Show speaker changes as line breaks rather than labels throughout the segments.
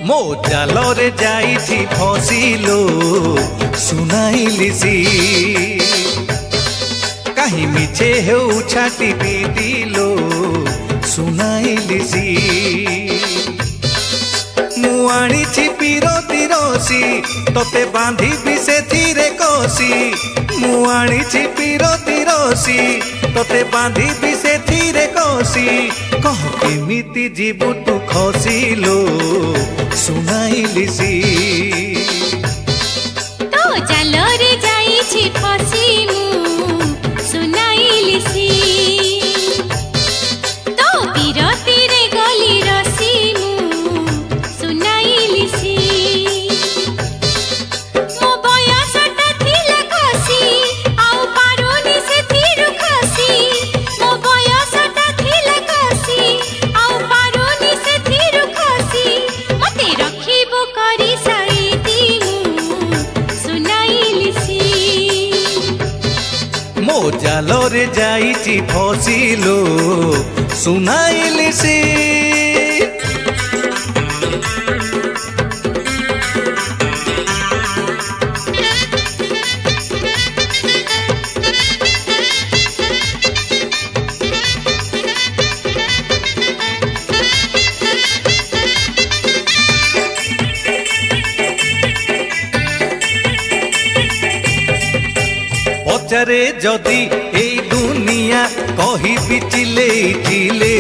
मो जालरे जाइछि फसिलो सुनाइली सी कहीं मिछे हेउ छाटी पिटिलो सुनाइली सी मु आनिछि पिरोती रसी तोते बांधिबि सेथिरे कसी मु आनिछि पिरोती रसी तोते बांधिबि सेथिरे कसी कह केमिति जीवु तू खसिलो सुनाइली सी
तो जालरे जाइछि फसी मु सुनाइली सी तो पिरती रे गली रसी मु सुनाइली सी मो बयसटा थिला खसी आउ पारोनी से थिरु खसी मो बयसटा थिला खसी आउ पारोनी से थिरु खसी मते रखिबो करी साइती मु सुनाइली सी
मो जालरे जाइछि फसिलो सुनाइली सी पचारे जदि ए दुनिया कही चिले चिले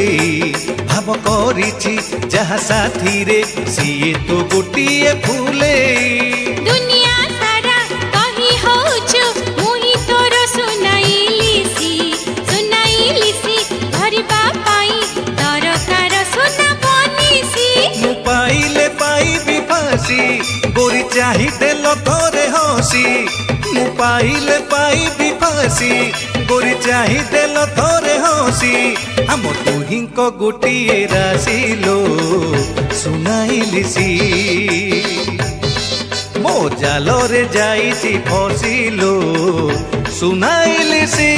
भाव करिछि जहा साथी रे सिए तो गोटिए फूले
दुनिया सारा कही होछु मुही तोर सुनाइली सी धरिबा पाई दरकार सुना बनिसी
मु पाइले पाइबि फांसी गोरी चाही देलो तोरे हसी मु पाइले पाइबि फांसी गोरी चाही देलो तोरे हसी हम दुहिंक गोटिए रासिलो सुनाइली सी मो जालरे जाइछि फसिलो सुनाइली सी।